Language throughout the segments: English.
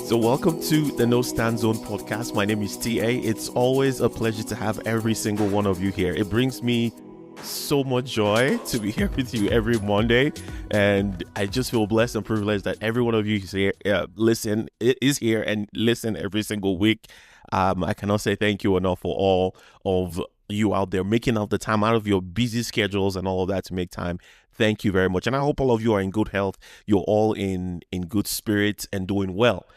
So, welcome to the No Stand Zone podcast. My name is TA. It's always a pleasure to have every single one of you here. It brings me so much joy to be here with you every Monday, and I just feel blessed and privileged that every one of you is here, is here and listen every single week. I cannot say thank you enough for all of you out there making out the time out of your busy schedules and all of that to make time. Thank you very much, and I hope all of you are in good health. You're all in good spirits and doing well.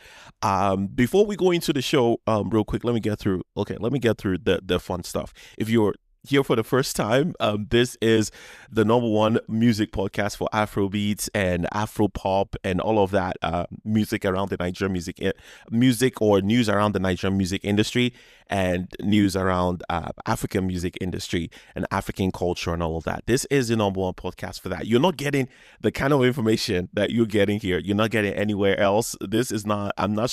Before we go into the show, real quick, let me get through the fun stuff. If you're here for the first time, this is the number one music podcast for Afrobeats and Afropop and all of that music around the Nigerian music or news around the Nigerian music industry and news around African music industry and African culture and all of that. This is the number one podcast for that. You're not getting the kind of information that you're getting here. You're not getting anywhere else. I'm not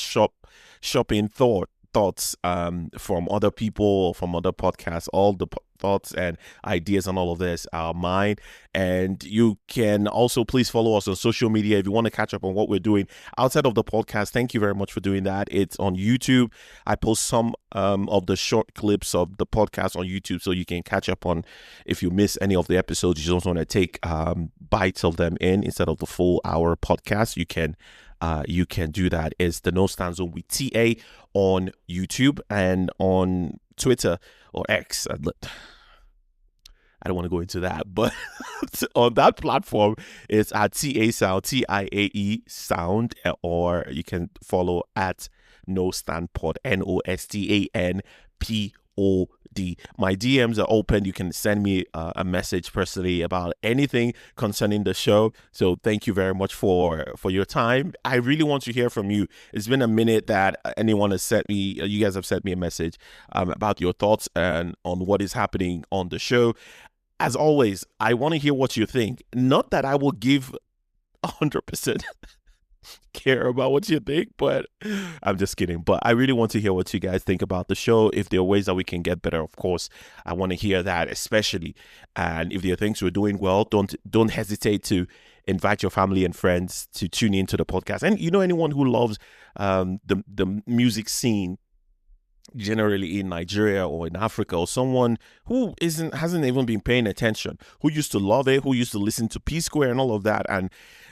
shopping thoughts from other people, from other podcasts. All the thoughts and ideas on all of this are mine, and you can also please follow us on social media if you want to catch up on what we're doing outside of the podcast. Thank you very much for doing that. It's on YouTube. I post some of the short clips of the podcast on YouTube, so you can catch up on if you miss any of the episodes. You just want to take bites of them instead of the full hour podcast. You can do that. It's the No Stand Zone with TA on YouTube and on Twitter or X. I don't want to go into that, but on that platform, it's at TA Sound, TIAE Sound, or you can follow at No Stand Pod, NOSTANPOD. My DMs are open. You can send me a message personally about anything concerning the show. So thank you very much for your time. I really want to hear from you. It's been a minute that anyone has sent me. You guys have sent me a message about your thoughts and on what is happening on the show. As always, I want to hear what you think. Not that I will give 100% care about what you think, but I'm just kidding. But I really want to hear what you guys think about the show. If there are ways that we can get better, of course, I want to hear that, especially. And if there are things we're doing well, don't hesitate to invite your family and friends to tune into the podcast. And anyone who loves the music scene generally in Nigeria or in Africa, or someone who hasn't even been paying attention, who used to love it, who used to listen to P Square and all of that, and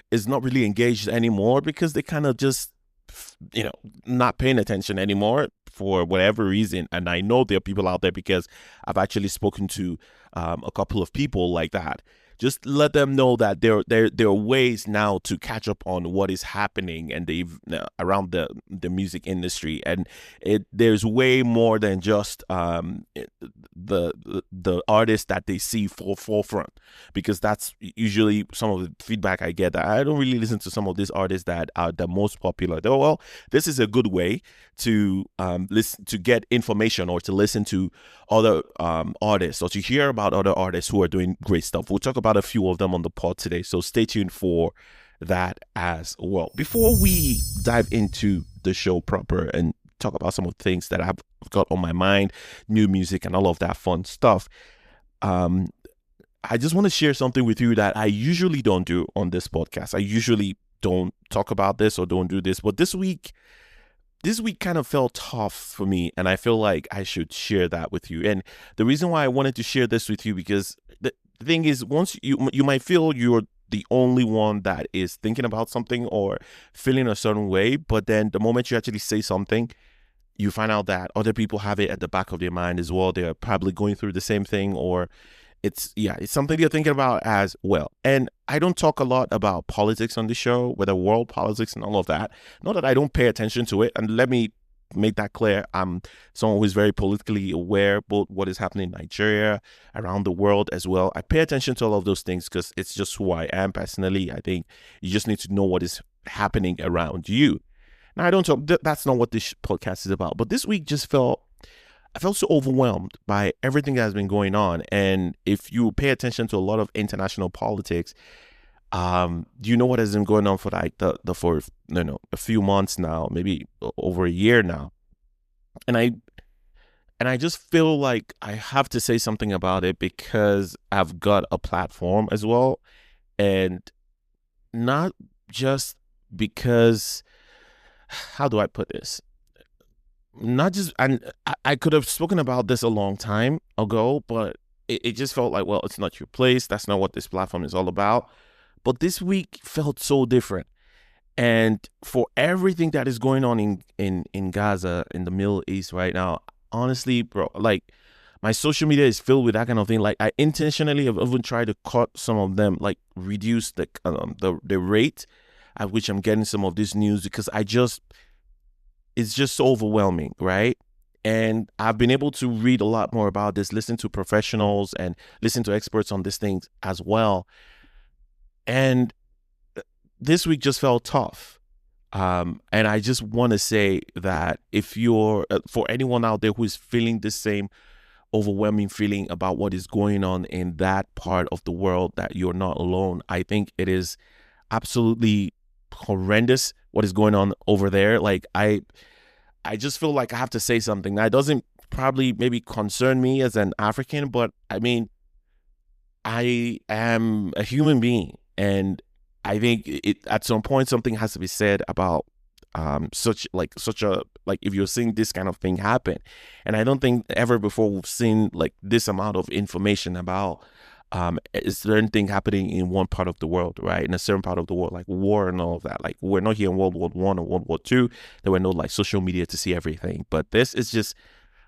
is not really engaged anymore because they kind of just not paying attention anymore for whatever reason. And I know there are people out there because I've actually spoken to a couple of people like that. Just let them know that there are ways now to catch up on what is happening and around the music industry, and there's way more than just the artists that they see forefront, because that's usually some of the feedback I get, that I don't really listen to some of these artists that are the most popular. Well, this is a good way to listen, to get information, or to listen to other artists, or to hear about other artists who are doing great stuff. We'll talk about a few of them on the pod today, so stay tuned for that as well. Before we dive into the show proper and talk about some of the things that I've got on my mind, new music and all of that fun stuff, I just want to share something with you that I usually don't do on this podcast. I usually don't talk about this or don't do this, but this week kind of felt tough for me, and I feel like I should share that with you. And the reason why I wanted to share this with you, because the thing is, once you might feel you're the only one that is thinking about something or feeling a certain way, but then the moment you actually say something, you find out that other people have it at the back of their mind as well. They're probably going through the same thing, or it's something they're thinking about as well. And I don't talk a lot about politics on the show, whether world politics and all of that. Not that I don't pay attention to it. And let me make that clear. I'm someone who is very politically aware, both what is happening in Nigeria, around the world as well. I pay attention to all of those things because it's just who I am personally. I think you just need to know what is happening around you. Now, I don't talk, that's not what this podcast is about. But this week I felt so overwhelmed by everything that has been going on. And if you pay attention to a lot of international politics, you know what has been going on for like for a few months now, maybe over a year now. And I just feel like I have to say something about it because I've got a platform as well. And not just because how do I put this? Not just, and I could have spoken about this a long time ago, but it just felt like, well, it's not your place. That's not what this platform is all about. But this week felt so different. And for everything that is going on in Gaza, in the Middle East right now, honestly, bro, like my social media is filled with that kind of thing. Like I intentionally have even tried to cut some of them, like reduce the rate at which I'm getting some of this news because it's just so overwhelming, right? And I've been able to read a lot more about this, listen to professionals and listen to experts on these things as well. And this week just felt tough. And I just want to say that if you're, for anyone out there who is feeling the same overwhelming feeling about what is going on in that part of the world, that you're not alone. I think it is absolutely horrendous what is going on over there. Like I just feel like I have to say something that doesn't probably maybe concern me as an African, but I mean, I am a human being, and I think it at some point something has to be said about such a, like, if you're seeing this kind of thing happen. And I don't think ever before we've seen like this amount of information about a certain thing happening in one part of the world, right? In a certain part of the world, like war and all of that. Like we're not here in World War I or World War II. There were no like social media to see everything. But this is just,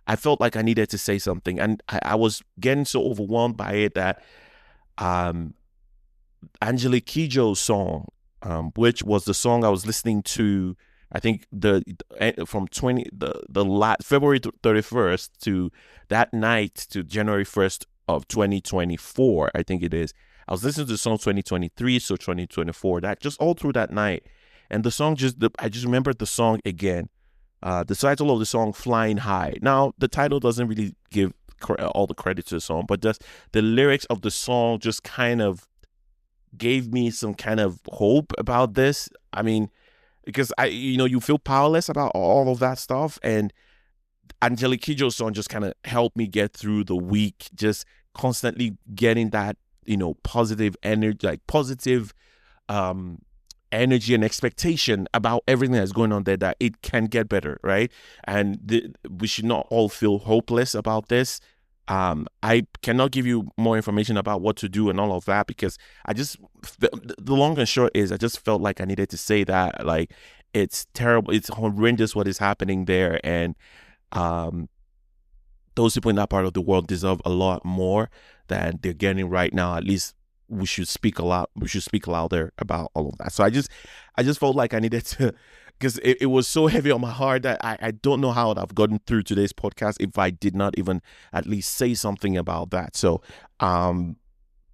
I felt like I needed to say something, and I was getting so overwhelmed by it that um Angelique Kidjo's song, which was the song I was listening to. I think from the last February 31st to that night to January 1st of 2024. I think it is. I was listening to the song 2023, so 2024. That just all through that night, and the song I just remembered the song again. The title of the song, "Flying High." Now the title doesn't really give all the credit to the song, but just the lyrics of the song just kind of gave me some kind of hope about this. I mean, because you feel powerless about all of that stuff, and Angelique Kidjo's song just kind of helped me get through the week, just constantly getting that, positive energy, like positive um energy and expectation about everything that's going on there, that it can get better, right? And we should not all feel hopeless about this. I cannot give you more information about what to do and all of that, because the long and short is I just felt like I needed to say that, like, it's terrible, it's horrendous what is happening there, and um those people in that part of the world deserve a lot more than they're getting right now. At least we should speak a lot. We should speak louder about all of that. So I just felt like I needed to, because it was so heavy on my heart that I don't know how I've gotten through today's podcast if I did not even at least say something about that. So,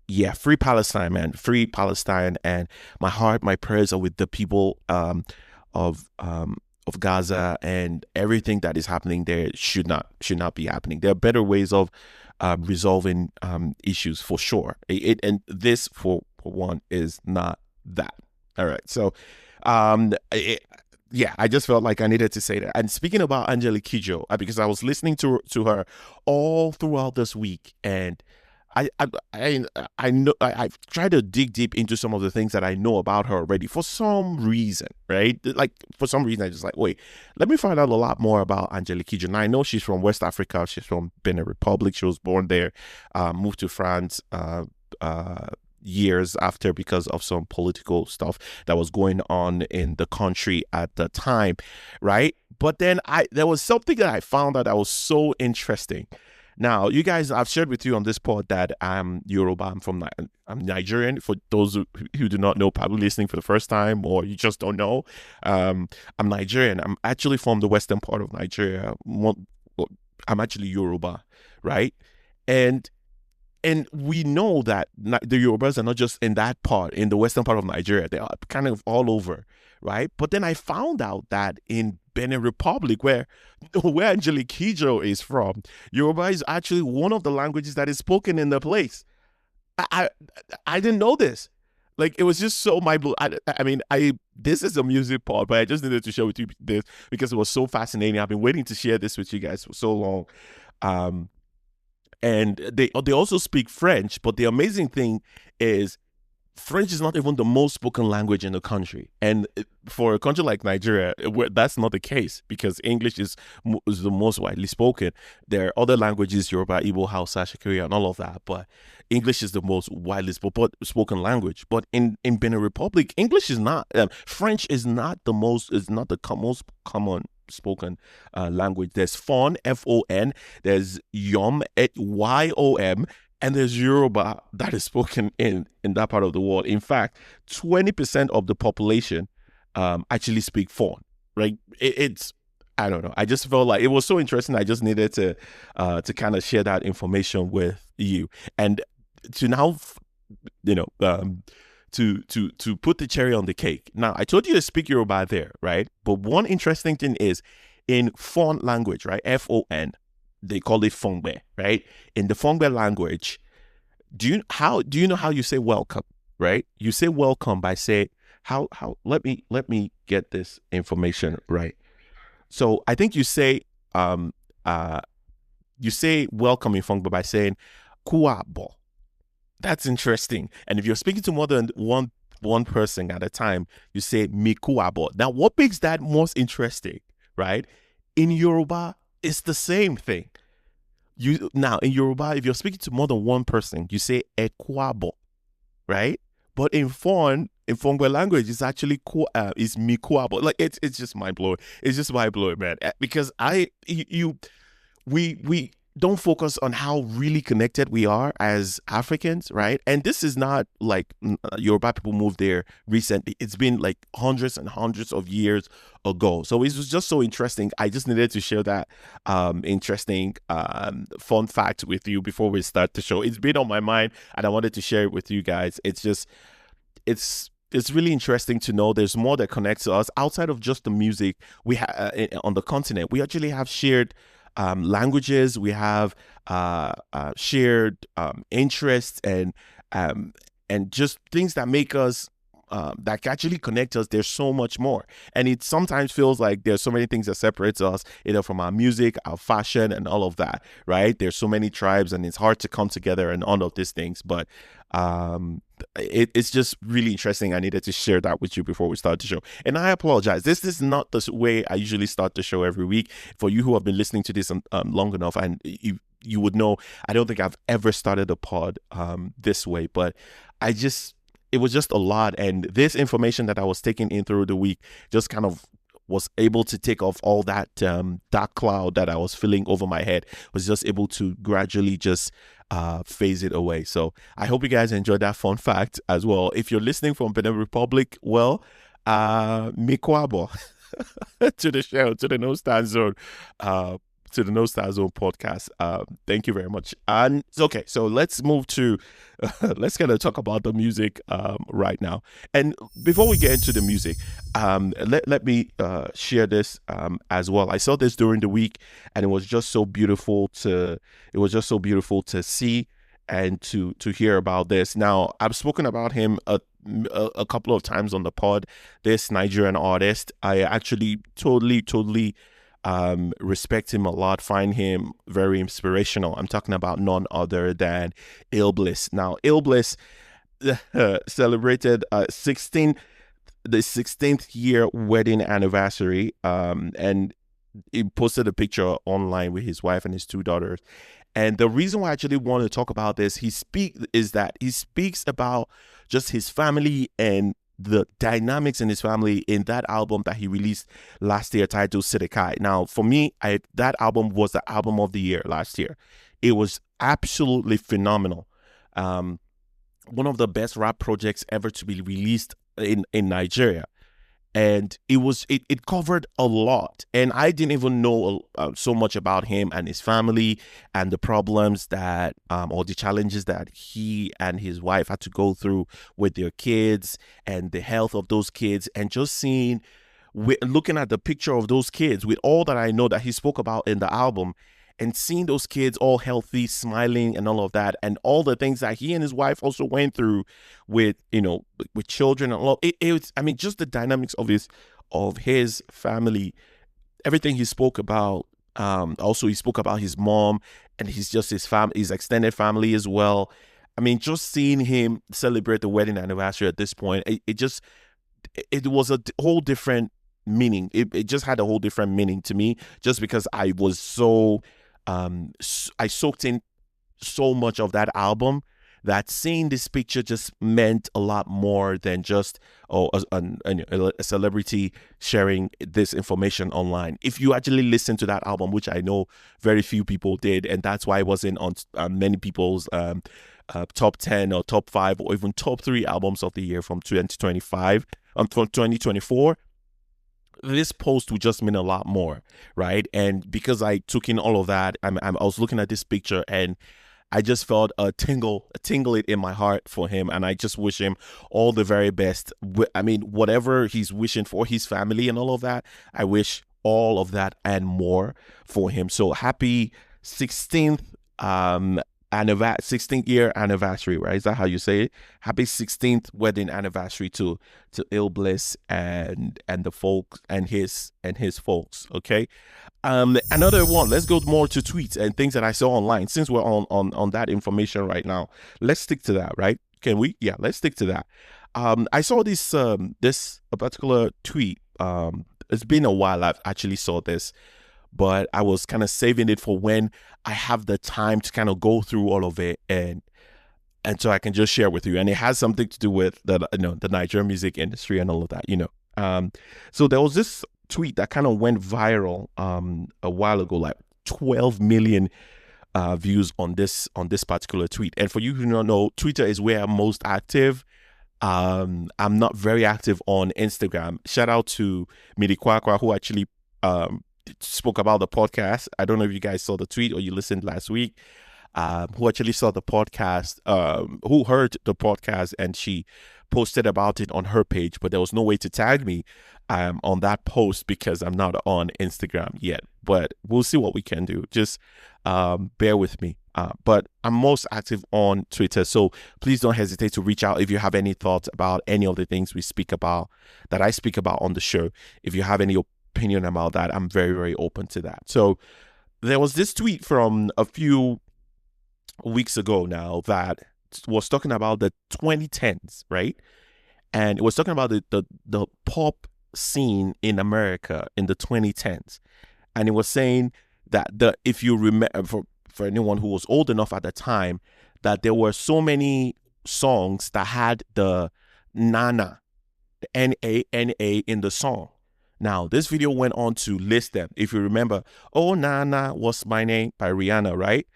yeah, free Palestine, man, free Palestine, and my heart, my prayers are with the people of Gaza, and everything that is happening there should not be happening. There are better ways of resolving issues for sure. And this for one is not that. All right, so yeah, I just felt like I needed to say that. And speaking about Angelique Kidjo, because I was listening to her all throughout this week, and I I I know I've tried to dig deep into some of the things that I know about her already for some reason, right? Like for some reason, I just like, wait, let me find out a lot more about Angelique Kidjo. Now I know she's from West Africa. She's from Benin Republic. She was born there, moved to France. Years after, because of some political stuff that was going on in the country at the time, right? But then there was something that I found out that was so interesting. Now, you guys, I've shared with you on this pod that I'm Yoruba. I'm Nigerian. For those who do not know, probably listening for the first time, or you just don't know, I'm Nigerian. I'm actually from the western part of Nigeria. I'm actually Yoruba, right? And we know that the Yorubas are not just in that part, in the western part of Nigeria. They are kind of all over, right? But then I found out that in Benin Republic, where Angelique Kidjo is from, Yoruba is actually one of the languages that is spoken in the place. I I, I didn't know this. Like, it was just so mind blowing. I mean, this is a music part, but I just needed to share with you this because it was so fascinating. I've been waiting to share this with you guys for so long. Um, and they also speak French. But the amazing thing is French is not even the most spoken language in the country. And for a country like Nigeria, that's not the case because English is the most widely spoken. There are other languages, Yoruba, Igbo, Hausa, Shakiri, and all of that. But English is the most widely spoken language. But in Benin Republic, English is not, French is not the most common spoken language. There's Fon, Fon, there's Yom, Yom, and there's Yoruba that is spoken in that part of the world. In fact, 20% of the population actually speak Fon, right? It's I don't know. I just felt like it was so interesting. I just needed to kind of share that information with you, and to now, you know, to put the cherry on the cake. Now, I told you to speak Yoruba there, right? But one interesting thing is in Fon language, right? Fon, they call it Fongbe, right? In the Fongbe language, do you know how you say welcome, right? You say welcome by say how let me get this information right. So I think um uh you say welcome in Fongbe by saying kuabo. That's interesting. And if you're speaking to more than one person at a time, you say mikuabo. Now, what makes that most interesting, right? In Yoruba, it's the same thing. You now in Yoruba, if you're speaking to more than one person, you say ekwabo, right? But in Fongbe language, it's actually is mikuabo. Like it's just mind blowing. It's just mind blowing, man. Because we don't focus on how really connected we are as Africans, right? And this is not like Yoruba people moved there recently. It's been like hundreds and hundreds of years ago. So it was just so interesting. I just needed to share that interesting fun fact with you before we start the show. It's been on my mind and I wanted to share it with you guys. It's really interesting to know there's more that connects us outside of just the music we have on the continent. We actually have shared languages, we have shared interests and just things that make us that actually connect us. There's so much more, and it sometimes feels like there's so many things that separates us, either from our music, our fashion, and all of that. Right? There's so many tribes, and it's hard to come together and all of these things. But it's just really interesting. I needed to share that with you before we start the show. And I apologize. This is not the way I usually start the show every week. For you who have been listening to this long enough, and you would know, I don't think I've ever started a pod this way. But it was just a lot. And this information that I was taking in through the week just kind of was able to take off all that dark cloud that I was feeling over my head, was just able to gradually just phase it away. So I hope you guys enjoyed that fun fact as well. If you're listening from Benin Republic, well, mikwabo to the show, to the No Stand Zone, to the No Star Zone podcast. Thank you very much. And okay, so let's move to let's kind of talk about the music right now. And before we get into the music, let me share this as well. I saw this during the week, and it was just so beautiful to see and to hear about this. Now, I've spoken about him a couple of times on the pod. This Nigerian artist, I actually totally respect him a lot, find him very inspirational. I'm talking about none other than Ill Bliss. Now, Ill Bliss celebrated the 16th year wedding anniversary, and he posted a picture online with his wife and his two daughters. And the reason why I actually want to talk about this, he speaks about just his family and the dynamics in his family in that album that he released last year titled Sidikai. Now, for me, that album was the album of the year last year. It was absolutely phenomenal. One of the best rap projects ever to be released in Nigeria. And it covered a lot. And I didn't even know so much about him and his family and the problems that or the challenges that he and his wife had to go through with their kids and the health of those kids, and just looking at the picture of those kids with all that I know that he spoke about in the album, and seeing those kids all healthy, smiling, and all of that, and all the things that he and his wife also went through with children and all. It was, I mean, just the dynamics of his family, everything he spoke about. Also, he spoke about his mom and his extended family as well. I mean, just seeing him celebrate the wedding anniversary at this point, it was a whole different meaning. It just had a whole different meaning to me, just because I was so I soaked in so much of that album, that seeing this picture just meant a lot more than just a celebrity sharing this information online. If you actually listen to that album, which I know very few people did, and that's why it wasn't on many people's top 10 or top 5 or even top 3 albums of the year from 2025, from 2024, this post would just mean a lot more, right? And because I took in all of that, I was looking at this picture, and I just felt a tingle it in my heart for him, and I just wish him all the very best. I mean, whatever he's wishing for his family and all of that, I wish all of that and more for him. So happy 16th 16th year anniversary, right? Is that how you say it? Happy 16th wedding anniversary to Ill Bliss and the folks and his folks. Okay. Another one. Let's go more to tweets and things that I saw online. Since we're on that information right now, let's stick to that, right? Can we? Yeah, let's stick to that. I saw this a particular tweet. It's been a while I've actually saw this, but I was kind of saving it for when I have the time to kind of go through all of it, and so I can just share with you. And it has something to do with the Nigerian music industry and all of that. So there was this tweet that kind of went viral a while ago, like 12 million views on this particular tweet. And for you who don't know, Twitter is where I'm most active. I'm not very active on Instagram. Shout out to Midi Kwakwa, who actually spoke about the podcast. I don't know if you guys saw the tweet or you listened last week. Who actually saw the podcast, who heard the podcast, and she posted about it on her page, but there was no way to tag me on that post because I'm not on Instagram yet. But we'll see what we can do. Just bear with me. But I'm most active on Twitter, so please don't hesitate to reach out if you have any thoughts about any of the things we speak about, that I speak about on the show. If you have any opinion about that, I'm very, very open to that. So there was this tweet from a few weeks ago now that was talking about the 2010s, right? And it was talking about the pop scene in America in the 2010s, and it was saying that if you remember, for anyone who was old enough at the time, that there were so many songs that had the Nana, the Nana in the song. Now, this video went on to list them. If you remember, Oh Nana, What's My Name by Rihanna, right?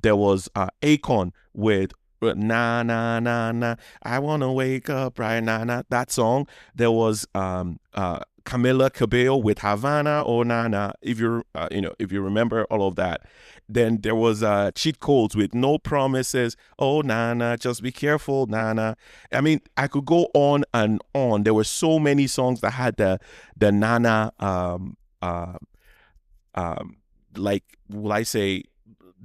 There was Akon with Na Na Na Na, I Wanna Wake Up Right Na Na, that song. There was Camila Cabello with Havana, Oh Nana, if you remember all of that. Then there was Cheat Codes with No Promises, Oh Nana, Just Be Careful Nana. I mean, I could go on and on. There were so many songs that had the Nana like, will I say,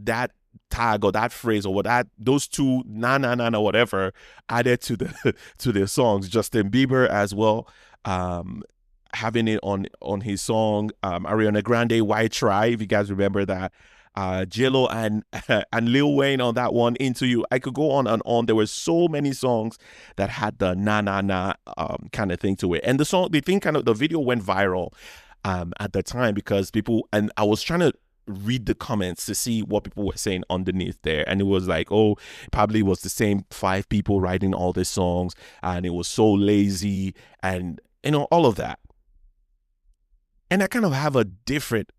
that tag or that phrase or those two na na na na whatever added to the to their songs. Justin Bieber as well, having it on his song. Ariana Grande, Why Try, if you guys remember that. J-Lo and Lil Wayne on that one, Into You. I could go on and on. There were so many songs that had the na na na kind of thing to it. And the video went viral at the time because people, and I was trying to read the comments to see what people were saying underneath there, and it was like, oh, it probably was the same 5 people writing all these songs, and it was so lazy, and all of that. And I kind of have a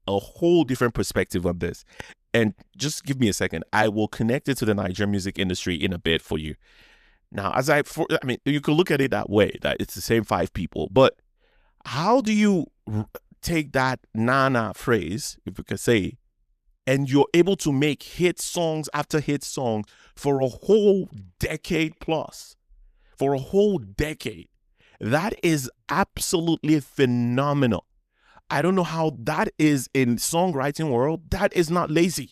whole different perspective on this. And just give me a second. I will connect it to the Nigerian music industry in a bit for you. Now, I mean, you could look at it that way, that it's the same 5 people, but how do you take that Nana phrase, if we could say, and you're able to make hit songs after hit songs for a whole decade plus, for a whole decade? That is absolutely phenomenal. I don't know how that is in songwriting world. That is not lazy.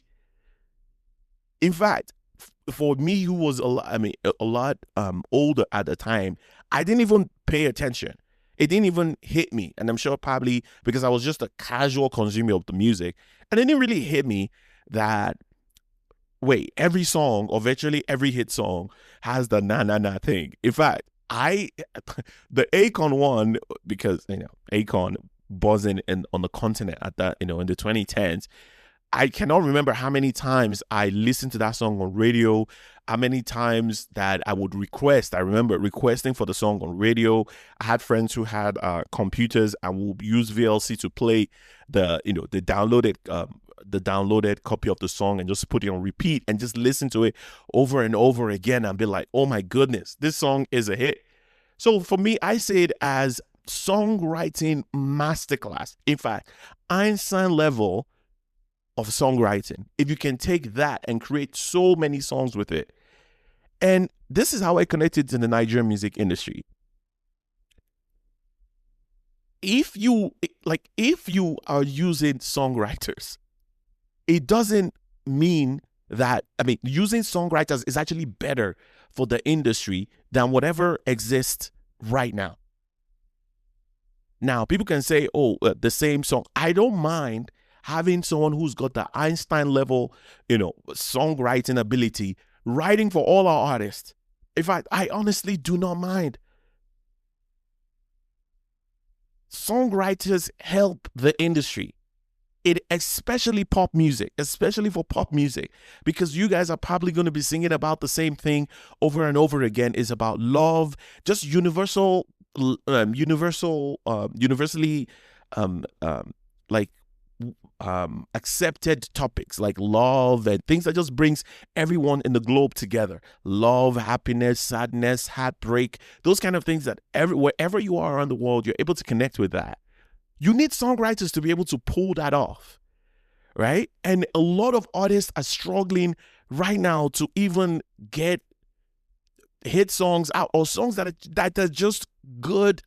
In fact, for me, who was a lot older at the time, I didn't even pay attention. It didn't even hit me. And I'm sure probably because I was just a casual consumer of the music, and it didn't really hit me that Wait, every song or virtually every hit song has the na na na thing. In fact, I the Akon one, because Akon buzzing on the continent at that, in the 2010s. I cannot remember how many times I listened to that song on radio, how many times that I would request. I remember requesting for the song on radio. I had friends who had computers and would use VLC to play the downloaded copy of the song and just put it on repeat and just listen to it over and over again and be like, oh my goodness, this song is a hit. So for me, I say it as songwriting masterclass. In fact, Einstein level of songwriting. If you can take that and create so many songs with it. And this is how I connected to the Nigerian music industry. If you are using songwriters, it doesn't mean that, using songwriters is actually better for the industry than whatever exists right now. Now, people can say, the same song. I don't mind having someone who's got the Einstein level, songwriting ability, writing for all our artists. In fact, I honestly do not mind. Songwriters help the industry. Especially pop music, especially for pop music, because you guys are probably going to be singing about the same thing over and over again. Is about love, just universally, like accepted topics like love and things that just brings everyone in the globe together. Love, happiness, sadness, heartbreak, those kind of things that wherever you are around the world, you're able to connect with that. You need songwriters to be able to pull that off, right? And a lot of artists are struggling right now to even get hit songs out, or songs that are just good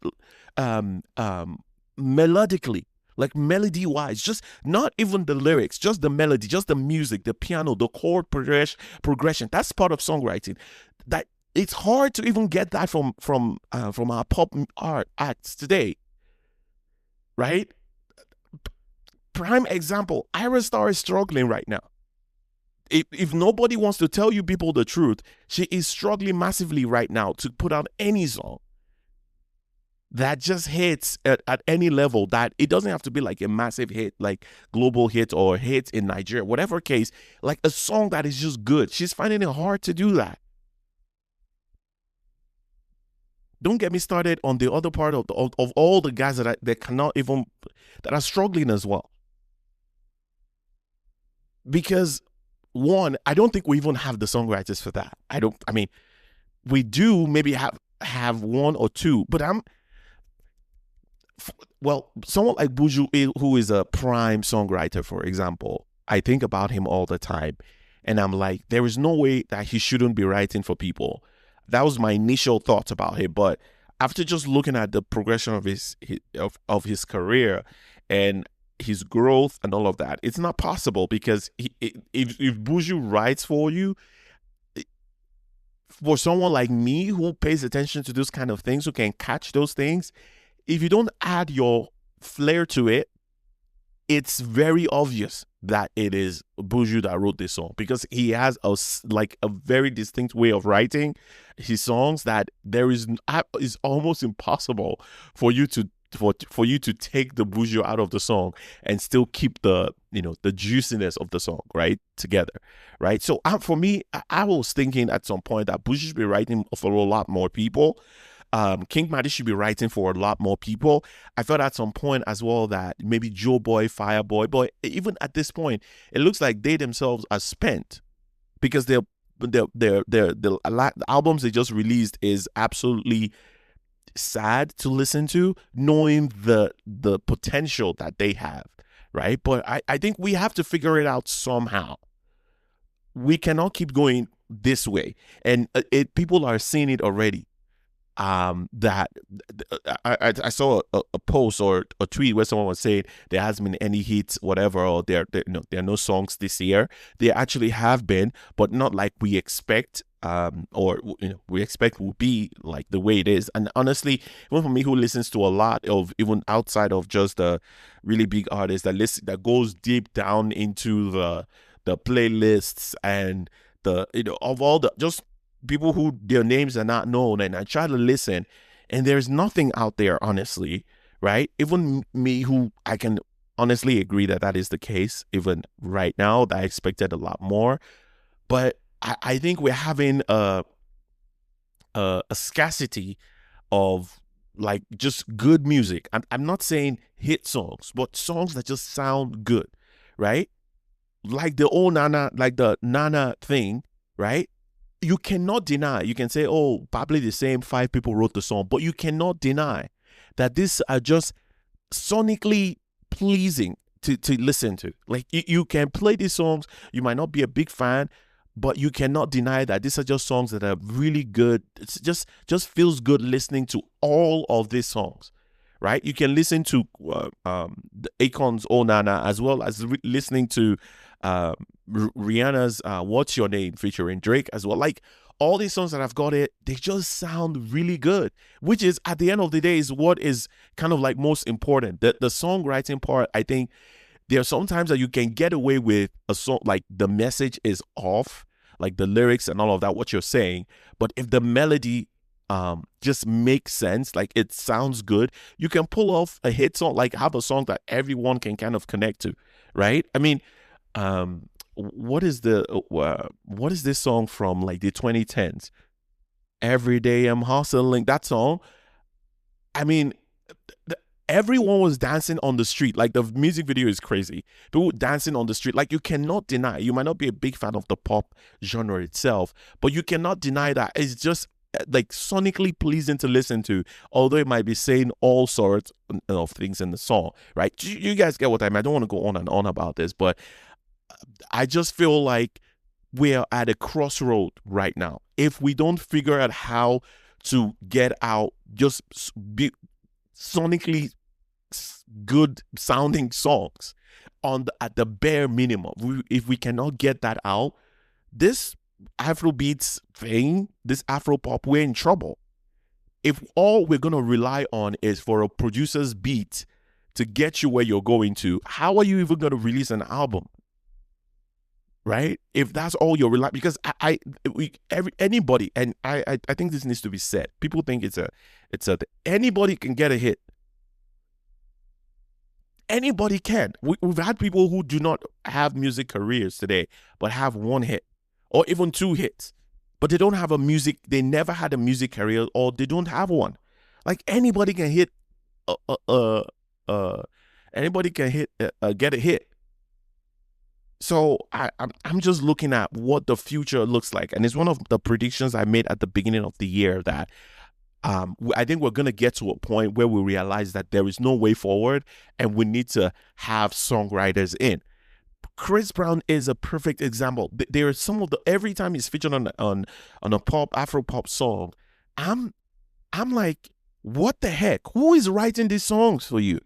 melodically, like melody wise, just not even the lyrics, just the melody, just the music, the piano, the chord progression. That's part of songwriting. That it's hard to even get that from our pop art acts today. Right? Prime example, Ira Star is struggling right now. If nobody wants to tell you people the truth, she is struggling massively right now to put out any song that just hits at any level. That it doesn't have to be like a massive hit, like global hit or hit in Nigeria, whatever case, like a song that is just good. She's finding it hard to do that. Don't get me started on the other part of all the guys that cannot even, that are struggling as well. Because one, I don't think we even have the songwriters for that. We do maybe have one or two, but someone like Buju, who is a prime songwriter, for example, I think about him all the time. And I'm like, there is no way that he shouldn't be writing for people. That was my initial thoughts about him. But after just looking at the progression of his career and his growth and all of that, it's not possible, because if Buju writes for you, for someone like me who pays attention to those kind of things, who can catch those things, if you don't add your flair to it, it's very obvious that it is Buju that wrote this song, because he has a very distinct way of writing his songs that is almost impossible for you to take the Buju out of the song and still keep the juiciness of the song together, right? So for me, I was thinking at some point that Buju should be writing for a lot more people. King Madi should be writing for a lot more people. I felt at some point as well that maybe Joe Boy, Fireboy, but even at this point, it looks like they themselves are spent, because the albums they just released is absolutely sad to listen to, knowing the potential that they have, right? But I think we have to figure it out somehow. We cannot keep going this way, and people are seeing it already. That I saw a post or a tweet where someone was saying there hasn't been any hits, whatever, or there are no songs this year. There actually have been, but not like we expect. Or we expect will be like the way it is. And honestly, even for me, who listens to a lot of, even outside of just the really big artists, that goes deep down into the playlists and of all the just people who their names are not known, and I try to listen, and there's nothing out there, honestly, right? Even me, who I can honestly agree that that is the case, even right now, that I expected a lot more. But I think we're having a scarcity of like just good music. I'm not saying hit songs, but songs that just sound good, right? Like the old Nana, like the Nana thing, right? You cannot deny. You can say, oh, probably the same five people wrote the song, but you cannot deny that these are just sonically pleasing to listen to. Like you can play these songs, you might not be a big fan, but you cannot deny that these are just songs that are really good. It's just feels good listening to all of these songs, right? You can listen to the Akon's "Oh Nana" as well as listening to uh, Rihanna's "What's Your Name" featuring Drake as well. Like all these songs that I've got it, they just sound really good, which is at the end of the day is what is kind of like most important. The songwriting part, I think there are sometimes that you can get away with a song like the message is off, like the lyrics and all of that, what you're saying. But if the melody just makes sense, like it sounds good, you can pull off a hit song, like have a song that everyone can kind of connect to, right? I mean, what is this song from like the 2010s? Every day I'm hustling. That song. I mean, everyone was dancing on the street. Like the music video is crazy. People dancing on the street. Like you cannot deny. You might not be a big fan of the pop genre itself, but you cannot deny that it's just like sonically pleasing to listen to. Although it might be saying all sorts of things in the song, right? You guys get what I mean. I don't want to go on and on about this, but I just feel like we're at a crossroad right now. If we don't figure out how to get out, just be sonically good sounding songs at the bare minimum. If we cannot get that out, this Afrobeats thing, this Afropop, we're in trouble. If all we're gonna rely on is for a producer's beat to get you where you're going to, how are you even gonna release an album? Right? If that's all you're relying, because anybody, and I think this needs to be said. People think it's a anybody can get a hit. Anybody can. We've had people who do not have music careers today, but have one hit or even two hits, but they don't have they never had a music career, or they don't have one. Like anybody can hit, anybody can get a hit. So I'm just looking at what the future looks like, and it's one of the predictions I made at the beginning of the year that I think we're going to get to a point where we realize that there is no way forward and we need to have songwriters in. Chris Brown is a perfect example. There are some of every time he's featured on a pop, Afro pop song, I'm like, what the heck? Who is writing these songs for you?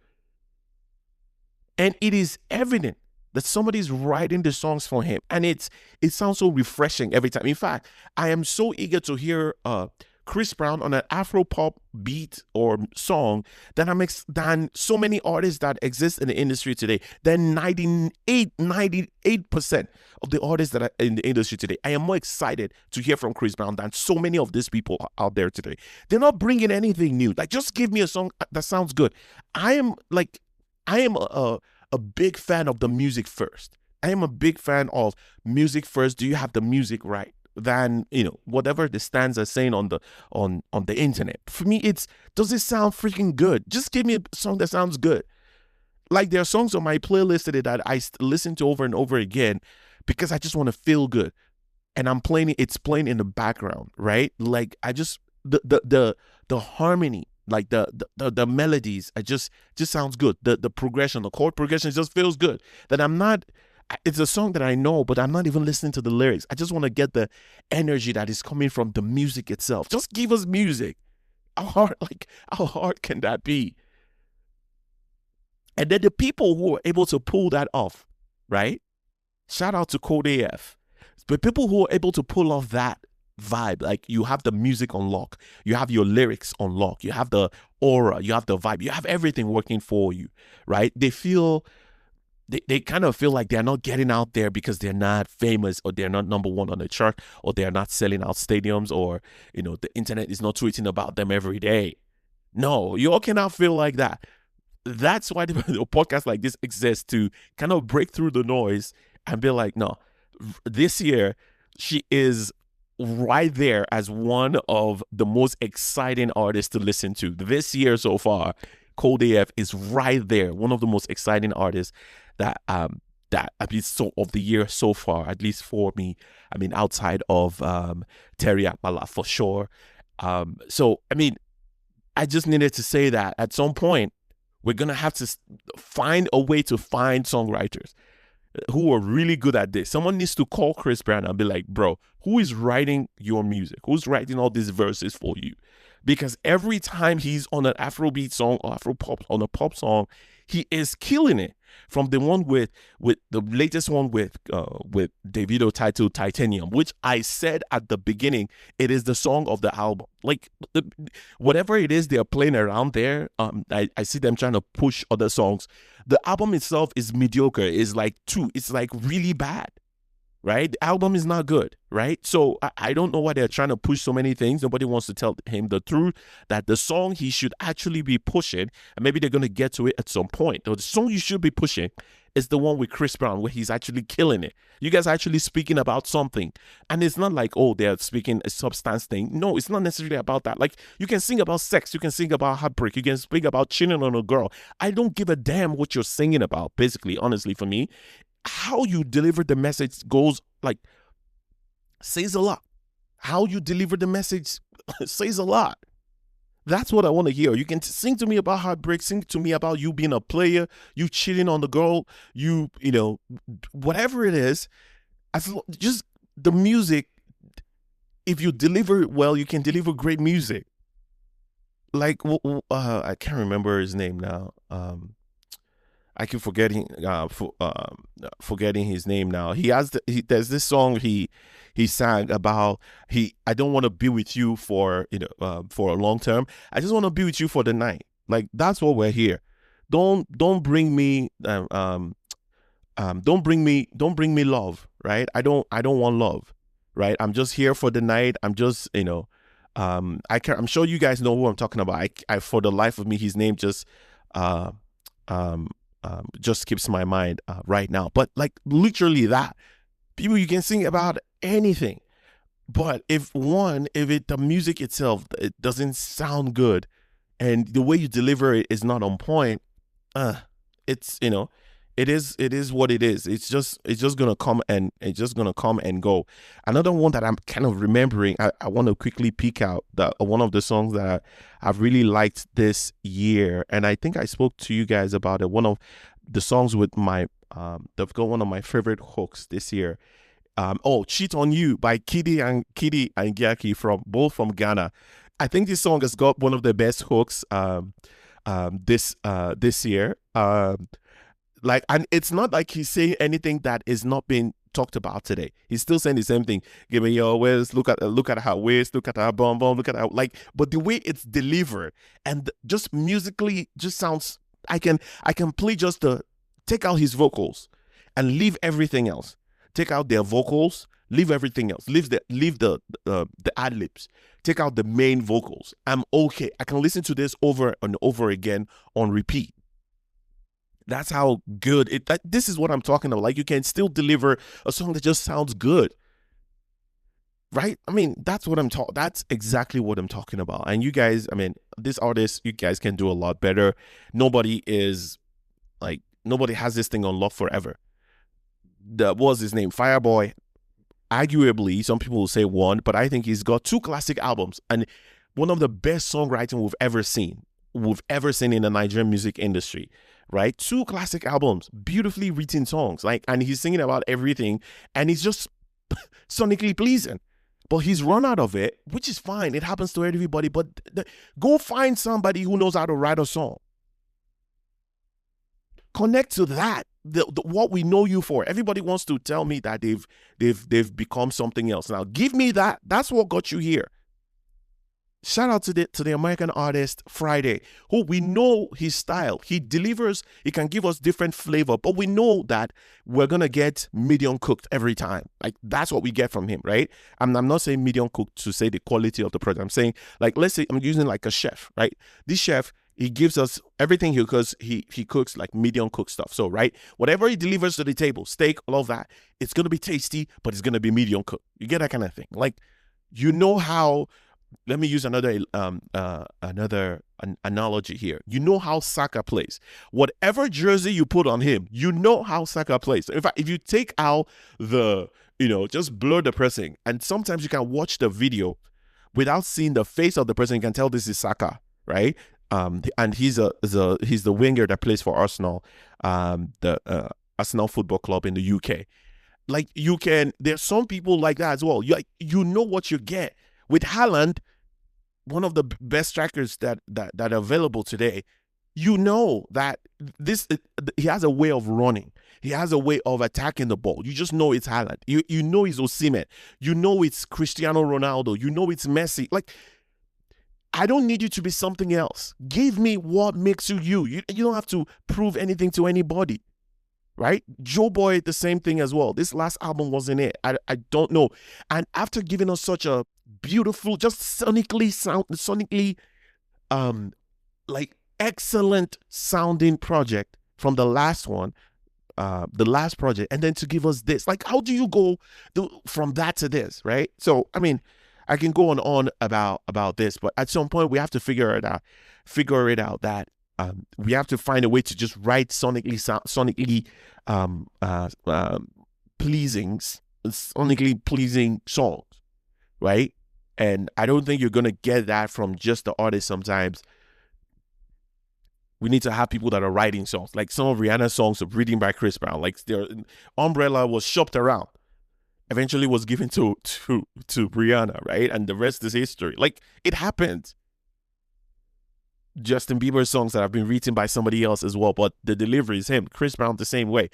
And it is evident that somebody's writing the songs for him. And it sounds so refreshing every time. In fact, I am so eager to hear Chris Brown on an Afro pop beat or song than so many artists that exist in the industry today. Than 98% of the artists that are in the industry today. I am more excited to hear from Chris Brown than so many of these people out there today. They're not bringing anything new. Like, just give me a song that sounds good. I am a big fan of the music first. I am a big fan of music first. Do you have the music right? Than whatever the stands are saying on the internet. For me, does it sound freaking good? Just give me a song that sounds good. Like there are songs on my playlist today that I listen to over and over again because I just want to feel good, and it's playing in the background, right? Like I just the harmony, like the melodies, it just sounds good. The progression, the chord progression just feels good. That it's a song that I know, but I'm not even listening to the lyrics. I just want to get the energy that is coming from the music itself. Just give us music. How hard can that be? And then the people who are able to pull that off, right? Shout out to Code AF. But people who are able to pull off that vibe, like you have the music on lock, you have your lyrics on lock, you have the aura, you have the vibe, you have everything working for you, right? They feel they kind of feel like they're not getting out there because they're not famous, or they're not number one on the chart, or they're not selling out stadiums, or the internet is not tweeting about them every day. No, you all cannot feel like that. That's why the podcast like this exists, to kind of break through the noise and be like, no, this year she is right there as one of the most exciting artists to listen to. This year so far, Cold AF is right there, one of the most exciting artists that at least so of the year so far, at least for me. I mean, outside of Terry Akbala for sure. So I mean, I just needed to say that at some point we're gonna have to find a way to find songwriters who are really good at this. Someone needs to call Chris Brown and be like, bro, who is writing your music? Who's writing all these verses for you? Because every time he's on an Afrobeat song or Afropop, on a pop song, he is killing it. From the one with the latest one with Davido, titled Titanium, which I said at the beginning, it is the song of the album. Like whatever it is they're playing around there, I see them trying to push other songs. The album itself is mediocre. It's like it's like really bad. Right? The album is not good, right? So I don't know why they're trying to push so many things. Nobody wants to tell him the truth, that the song he should actually be pushing, and maybe they're going to get to it at some point. The song you should be pushing is the one with Chris Brown, where he's actually killing it. You guys are actually speaking about something. And it's not like, oh, they're speaking a substance thing. No, it's not necessarily about that. Like, you can sing about sex. You can sing about heartbreak. You can speak about cheating on a girl. I don't give a damn what you're singing about, basically, honestly, for me. How you deliver the message goes, like, says a lot. How you deliver the message says a lot. That's what I want to hear. You can sing to me about heartbreak, sing to me about you being a player, you cheating on the girl, you know, whatever it is. Just the music, if you deliver it well, you can deliver great music. Like, I can't remember his name now. I keep forgetting his name now. There's this song he sang about, I don't want to be with you for for a long term. I just want to be with you for the night. Like, that's what we're here. Don't bring me don't bring me love, right? I don't want love, right? I'm just here for the night. I'm just I'm sure you guys know who I'm talking about. I for the life of me, his name just skips my mind right now. But like, literally that. People, you can sing about anything, but if the music itself, it doesn't sound good, and the way you deliver it is not on point, it's it is what it is. It's just gonna come and go. Another one that I'm kind of remembering, I want to quickly peek out that one of the songs that I've really liked this year, and I think I spoke to you guys about it. One of the songs with they've got one of my favorite hooks this year. Cheat on You by Kidi and Gyaki, from Ghana. I think this song has got one of the best hooks this year. And it's not like he's saying anything that is not being talked about today. He's still saying the same thing. Give me your waist, look at her waist, look at her bum bum, look at her, like, but the way it's delivered and just musically just sounds, I can play just take out his vocals and leave everything else. Take out their vocals, leave everything else. Leave the ad libs. Take out the main vocals. I'm okay. I can listen to this over and over again on repeat. That's how good this is what I'm talking about. Like, you can still deliver a song that just sounds good, right? I mean, that's exactly what I'm talking about. And you guys, I mean, this artist, you guys can do a lot better. Nobody has this thing on lock forever. What was his name? Fireboy. Arguably, some people will say one, but I think he's got 2 classic albums and one of the best songwriting we've ever seen in the Nigerian music industry. Right? 2 classic albums, beautifully written songs, and he's singing about everything, and he's just sonically pleasing. But he's run out of it, which is fine. It happens to everybody. But go find somebody who knows how to write a song. Connect to that. What we know you for. Everybody wants to tell me that they've become something else. Now, give me that. That's what got you here. Shout out to the American artist Friday, who we know his style. He delivers, he can give us different flavor, but we know that we're gonna get medium cooked every time. Like that's what we get from him, right? I'm not saying medium cooked to say the quality of the product. I'm saying, like, let's say I'm using like a chef, right? This chef, he gives us everything here because he cooks like medium cooked stuff. So right, whatever he delivers to the table, steak, all of that, it's gonna be tasty, but it's gonna be medium cooked. You get that kind of thing. Like, you know how, let me use another analogy here. You know how Saka plays. Whatever jersey you put on him, you know how Saka plays. In fact, if you take out the, just blur the person, and sometimes you can watch the video without seeing the face of the person, you can tell this is Saka, right? And he's the winger that plays for Arsenal, the Arsenal Football Club in the UK. Like, there's some people like that as well. You know what you get. With Haaland, one of the best strikers that are available today, you know that he has a way of running. He has a way of attacking the ball. You just know it's Haaland. You know it's Osimhen. You know it's Cristiano Ronaldo. You know it's Messi. Like, I don't need you to be something else. Give me what makes you you. You don't have to prove anything to anybody. Right? Joe Boy, the same thing as well. This last album wasn't it. I don't know. And after giving us such a beautiful, just sonically, like excellent sounding project from the last one, the last project, and then to give us this, like, how do you go from that to this, right? So, I mean, I can go on about this, but at some point we have to figure it out that we have to find a way to just write sonically pleasing songs, right? And I don't think you're gonna get that from just the artist. Sometimes we need to have people that are writing songs, like some of Rihanna's songs of "Reading" by Chris Brown. Like, their Umbrella was shopped around, eventually was given to Rihanna, right? And the rest is history. Like, it happened. Justin Bieber songs that have been written by somebody else as well, but the delivery is him. Chris Brown the same way.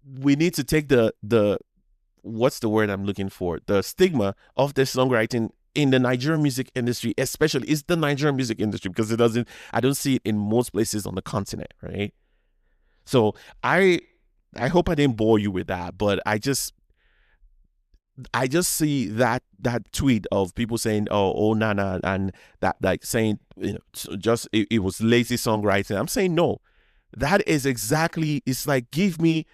We need to take the what's the word I'm looking for? The stigma of this songwriting in the Nigerian music industry, especially. It's the Nigerian music industry, because I don't see it in most places on the continent, right? So I hope I didn't bore you with that, but I just see that tweet of people saying, oh Nana, and that, like, saying, just it was lazy songwriting. I'm saying no. That is exactly, it's like, give me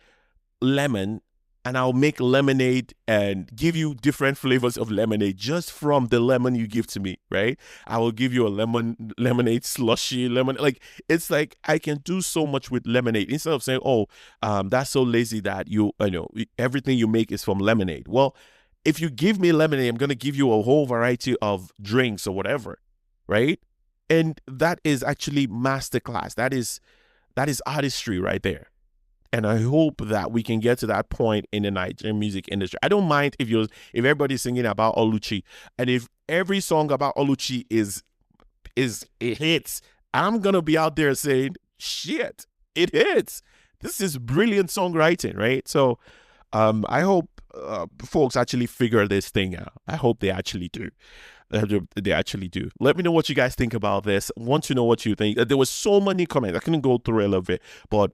lemon and I'll make lemonade and give you different flavors of lemonade just from the lemon you give to me, right? I will give you a lemonade slushy, like, it's like, I can do so much with lemonade instead of saying, that's so lazy that everything you make is from lemonade. Well, if you give me lemonade, I'm going to give you a whole variety of drinks or whatever, right? And that is actually masterclass. That is artistry right there. And I hope that we can get to that point in the Nigerian music industry. I don't mind if everybody's singing about Oluchi, and if every song about Oluchi is it hits, I'm gonna be out there saying, shit, it hits. This is brilliant songwriting, right? So I hope folks actually figure this thing out. I hope they actually do. They actually do. Let me know what you guys think about this. I want to know what you think. There was so many comments. I couldn't go through all of it, but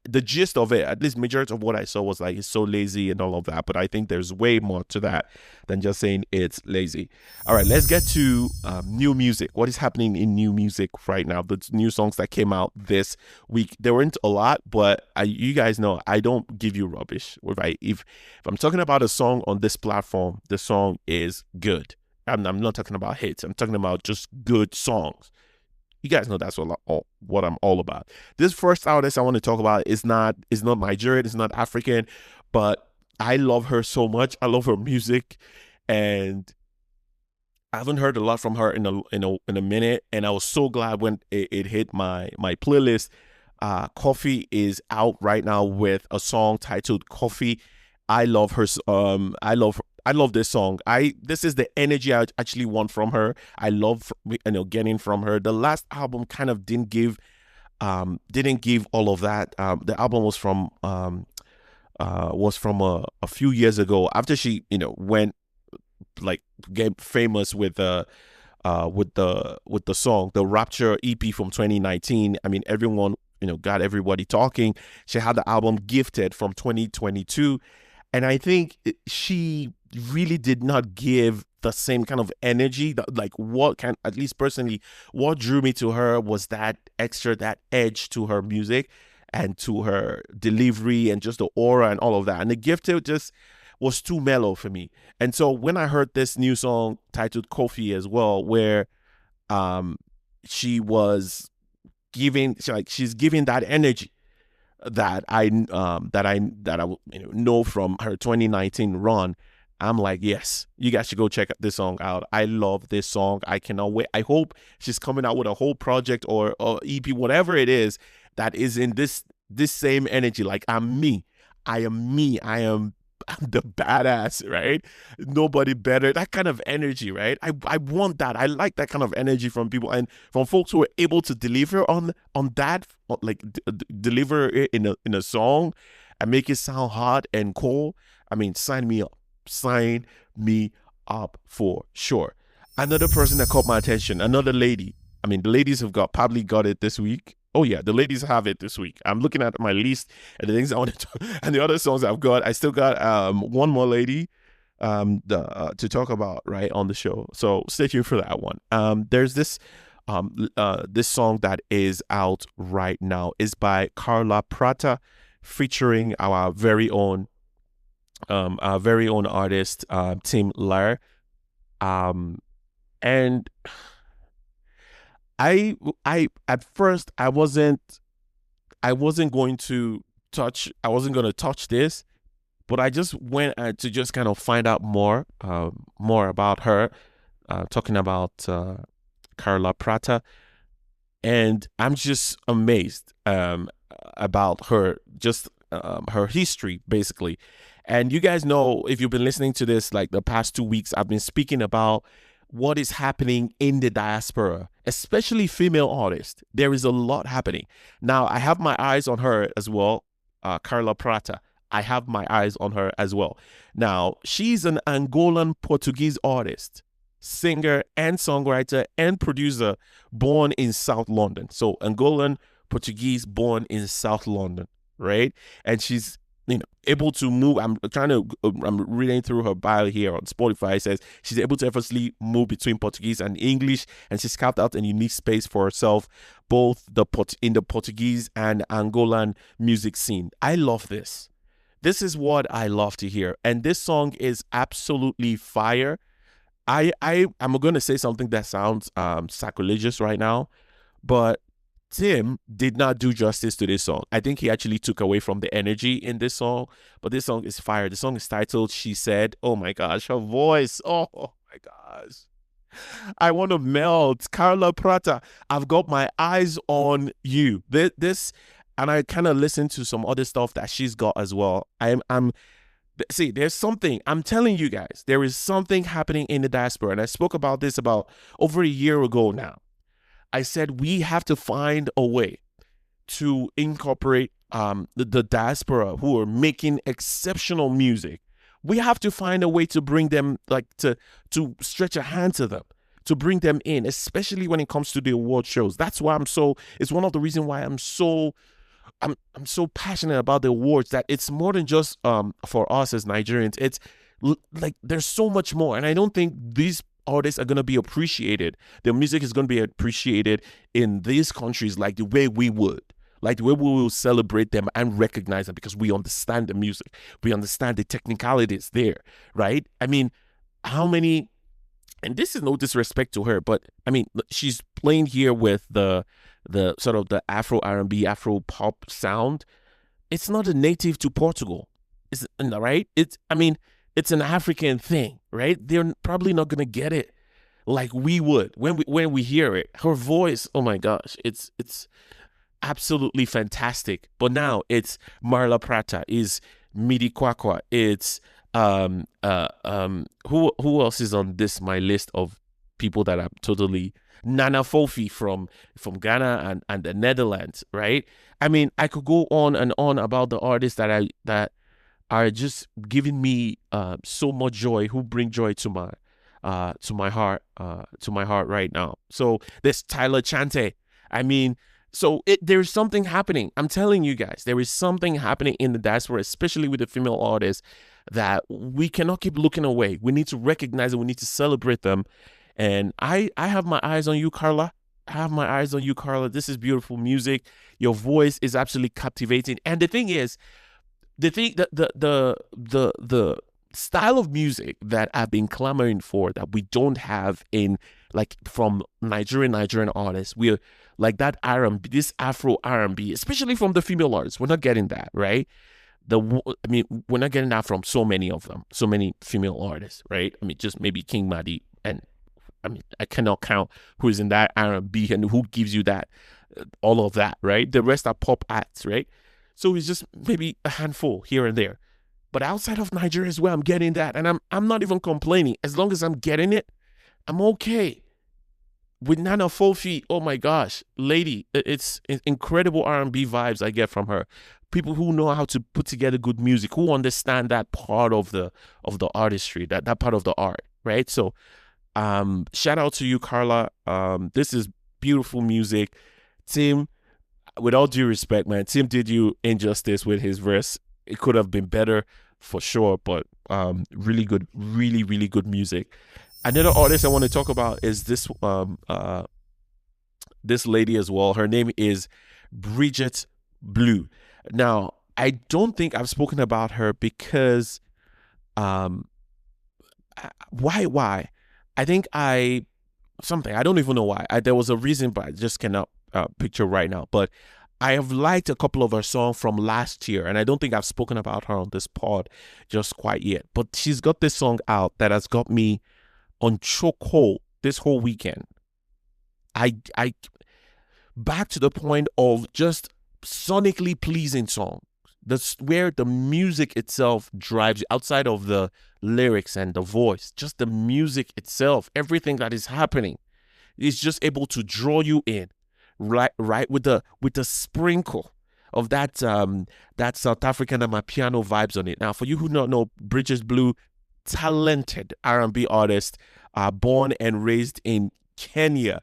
the gist of it, at least majority of what I saw, was like, it's so lazy and all of that. But I think there's way more to that than just saying it's lazy. All right, let's get to new music. What is happening in new music right now? The new songs that came out this week. There weren't a lot, but you guys know I don't give you rubbish. If I'm talking about a song on this platform, the song is good. I'm not talking about hits. I'm talking about just good songs. You guys know that's what I'm all about. This first artist I want to talk about is not Nigerian. It's not African, but I love her so much. I love her music, and I haven't heard a lot from her in a minute. And I was so glad when it hit my playlist. Coffee is out right now with a song titled "Coffee." I love her. I love this song. This is the energy I actually want from her. I love getting from her. The last album kind of didn't give all of that. The album was from a few years ago, after she went, like, get famous with with the song, the Rapture EP from 2019. I mean, everyone, got everybody talking. She had the album Gifted from 2022, and I think she really did not give the same kind of energy that, like, what can, at least personally, what drew me to her was that extra, that edge to her music and to her delivery and just the aura and all of that. And the Gifted just was too mellow for me. And so when I heard this new song titled Kofi as well, where um she was giving, she's giving that energy that I know from her 2019 run. I'm like, yes, you guys should go check this song out. I love this song. I cannot wait. I hope she's coming out with a whole project or EP, whatever it is, that is in this same energy. Like, I'm me. I am me. I'm the badass, right? Nobody better. That kind of energy, right? I want that. I like that kind of energy from people and from folks who are able to deliver on that, like deliver it in a song and make it sound hot and cool. I mean, sign me up. Sign me up for sure. Another person that caught my attention, another lady. I mean, the ladies have probably got it this week. Oh yeah, the ladies have it this week. I'm looking at my list and the things I want to and the other songs I've got. I still got one more lady to talk about right on the show. So stay tuned for that one. There's this song that is out right now is by Carla Prata, featuring our very own artist, Tim Lair. And I at first I wasn't going to touch this, but I just went to just kind of find out more about her, talking about Carla Prata, and I'm just amazed about her, just her history basically. And you guys know, if you've been listening to this like the past 2 weeks, I've been speaking about what is happening in the diaspora, especially female artists. There is a lot happening. Now, I have my eyes on her as well, Carla Prata. I have my eyes on her as well. Now, she's an Angolan Portuguese artist, singer and songwriter and producer, born in South London. So Angolan Portuguese, born in South London, right? And she's able to move. I'm reading through her bio here on Spotify. It says she's able to effortlessly move between Portuguese and English, and she's carved out a unique space for herself, both in the Portuguese and Angolan music scene. I love this. This is what I love to hear, and this song is absolutely fire. I'm going to say something that sounds sacrilegious right now, but Tim did not do justice to this song. I think he actually took away from the energy in this song, but this song is fire. The song is titled She Said. Oh my gosh, her voice. Oh my gosh. I want to melt. Carla Prata, I've got my eyes on you. This and I kind of listened to some other stuff that she's got as well. See, there's something, I'm telling you guys, there is something happening in the diaspora. And I spoke about this about over a year ago now. I said we have to find a way to incorporate the diaspora who are making exceptional music. We have to find a way to bring them, like to stretch a hand to them, to bring them in, especially when it comes to the award shows. That's why it's one of the reasons why I'm so passionate about the awards, that it's more than just for us as Nigerians. It's like there's so much more. And I don't think these artists are going to be appreciated. Their music is going to be appreciated in these countries like the way we would. Like the way we will celebrate them and recognize them, because we understand the music. We understand the technicalities there, right? I mean, how many, and this is no disrespect to her, but I mean, she's playing here with the sort of the Afro R&B, Afro pop sound. It's not a native to Portugal. It's right. It's an African thing, right? They're probably not gonna get it like we would when we hear it. Her voice, oh my gosh, it's absolutely fantastic. But now it's Marla Prata, is Midi Kwakwa, it's who else is on my list of people that I'm totally, Nana Fofi from Ghana and the Netherlands, right? I mean, I could go on and on about the artists that are just giving me so much joy, who bring joy to to my heart right now. So this Tyler Chante, I mean, there's something happening. I'm telling you guys, there is something happening in the diaspora, especially with the female artists, that we cannot keep looking away. We need to recognize it. We need to celebrate them. And I have my eyes on you, Carla. I have my eyes on you, Carla. This is beautiful music. Your voice is absolutely captivating. And the thing is, the style of music that I've been clamoring for that we don't have in, like, from Nigerian artists. We're like that R&B, this Afro R&B, especially from the female artists. We're not getting that, right? We're not getting that from so many of them, so many female artists, right? I mean, just maybe King Madi, and I mean, I cannot count who is in that R&B and who gives you that, all of that, right? The rest are pop acts, right? So it's just maybe a handful here and there. But outside of Nigeria is where I'm getting that, and I'm not even complaining. As long as I'm getting it, I'm okay. With Nana Fofi, oh my gosh, lady, it's incredible R&B vibes I get from her. People who know how to put together good music, who understand that part of the artistry, that part of the art, right? So, shout out to you, Carla. This is beautiful music. Tim, with all due respect, man, Tim did you injustice with his verse. It could have been better for sure, but really good, really good music. Another artist I want to talk about is this lady as well. Her name is Bridget Blue. Now, I don't think I've spoken about her because why? I think I don't even know why. There was a reason, but I just cannot picture right now. But I have liked a couple of her songs from last year, and I don't think I've spoken about her on this pod just quite yet. But she's got this song out that has got me on chokehold this whole weekend. I back to the point of just sonically pleasing song. That's where the music itself drives you, outside of the lyrics and the voice. Just the music itself, everything that is happening is just able to draw you in, right with the sprinkle of that South African Amapiano vibes on it. Now, for you who don't know, Bridget Blue, talented R&B artist, born and raised in Kenya.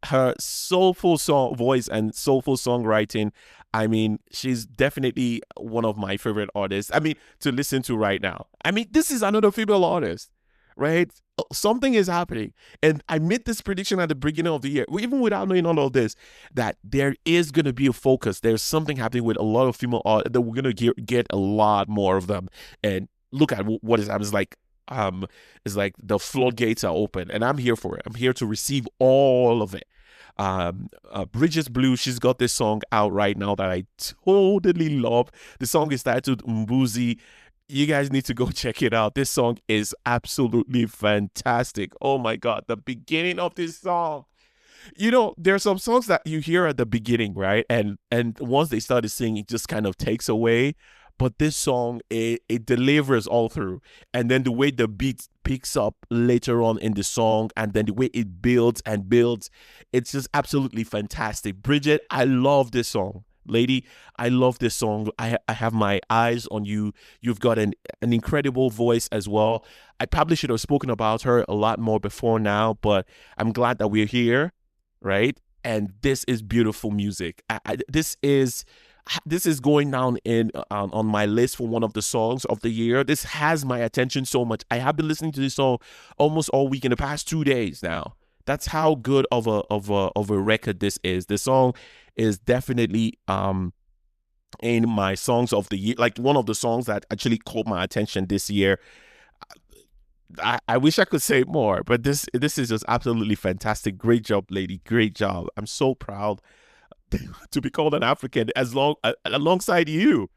Her soulful voice and soulful songwriting, I mean, she's definitely one of my favorite artists, I mean, to listen to right now. I mean, this is another female artist, right? Something is happening. And I made this prediction at the beginning of the year, even without knowing all of this, that there is going to be a focus. There's something happening with a lot of female art that we're going to get a lot more of them. And look at what is happening. It's like the floodgates are open, and I'm here for it. I'm here to receive all of it. Bridget Blue, she's got this song out right now that I totally love. The song is titled Mbuzi. You guys need to go check it out. This song is absolutely fantastic. Oh my God, the beginning of this song. You know, there are some songs that you hear at the beginning, right? And once they started singing, it just kind of takes away. But this song, it delivers all through. And then the way the beat picks up later on in the song, and then the way it builds and builds, it's just absolutely fantastic. Bridget, I love this song. Lady, I love this song. I have my eyes on you. You've got an incredible voice as well. I probably should have spoken about her a lot more before now, but I'm glad that we're here, right? And this is beautiful music. This is going down in on my list for one of the songs of the year. This has my attention so much. I have been listening to this song almost all week in the past 2 days now. That's how good of a record this is. The song is definitely in my songs of the year, like one of the songs that actually caught my attention this year. I wish I could say more, but this is just absolutely fantastic. Great job, lady. Great job. I'm so proud to be called an African alongside you.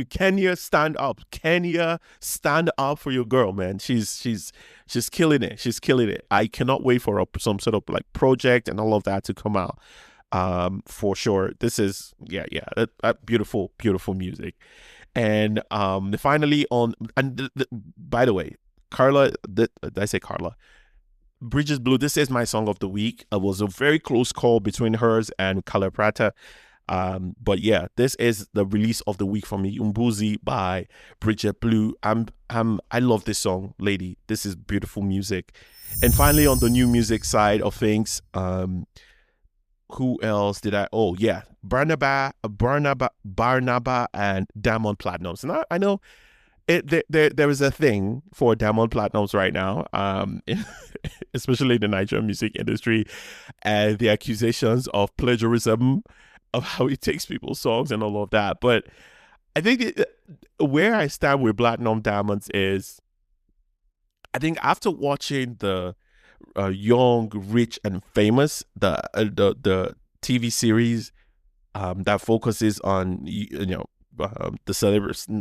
Kenya, stand up. Kenya, stand up for your girl, man. She's killing it. She's killing it. I cannot wait for some sort of like project and all of that to come out. For sure. This is beautiful music. And finally by the way, Carla, did I say Carla? Bridget Blue, this is my song of the week. It was a very close call between hers and Prata. But yeah, this is the release of the week for me, Umbuzi by Bridget Blue. I love this song, lady. This is beautiful music. And finally, on the new music side of things, who else did I? Oh yeah, Barnaba, and Diamond Platinums. And I know there is a thing for Diamond Platinums right now, especially in the Nigerian music industry, and the accusations of plagiarism, of how he takes people's songs and all of that. But I think where I stand with Platinum Diamonds is, I think after watching the Young, Rich, and Famous, the TV series that focuses on the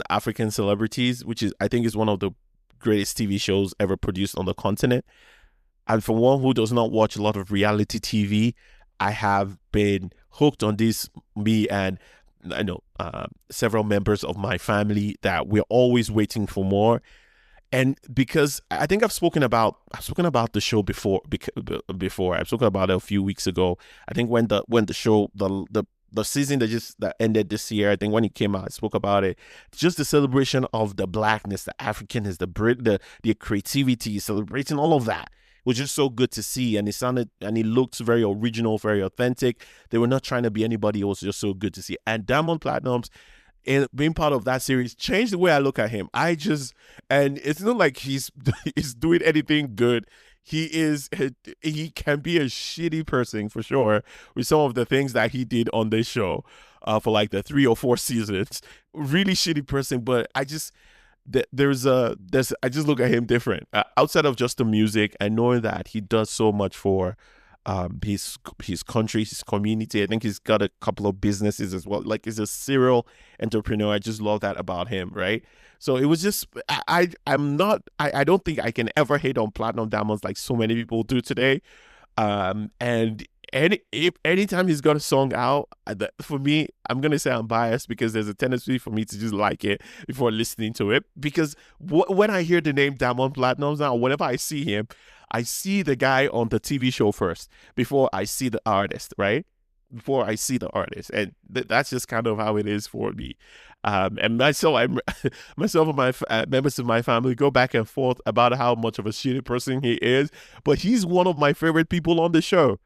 African celebrities, which is, I think, is one of the greatest TV shows ever produced on the continent. And for one who does not watch a lot of reality TV, I have been hooked on this. Me and I know several members of my family, that we're always waiting for more. And because I think I've spoken about the show before. Before I've spoken about it a few weeks ago. I think when the show, the season that ended this year, I think when it came out, I spoke about it. Just the celebration of the blackness, the Africanness, the creativity, celebrating all of that was just so good to see. And it looked very original, very authentic. They were not trying to be anybody. It was just so good to see. And Diamond Platinums, in being part of that series, changed the way I look at him. And it's not like he's he's doing anything good. He can be a shitty person for sure, with some of the things that he did on this show, for like the 3 or 4 seasons. Really shitty person. But there's I just look at him different, outside of just the music, and knowing that he does so much for his country, his community. I think he's got a couple of businesses as well. Like, he's a serial entrepreneur. I just love that about him, right? So it was just, I don't think I can ever hate on Platinum Diamonds like so many people do today. And anytime he's got a song out, for me, I'm gonna say I'm biased, because there's a tendency for me to just like it before listening to it. Because when I hear the name Diamond Platinums now, whenever I see him, I see the guy on the TV show first before I see the artist, right? Before I see the artist, and that's just kind of how it is for me. And myself and my members of my family go back and forth about how much of a shitty person he is, but he's one of my favorite people on the show.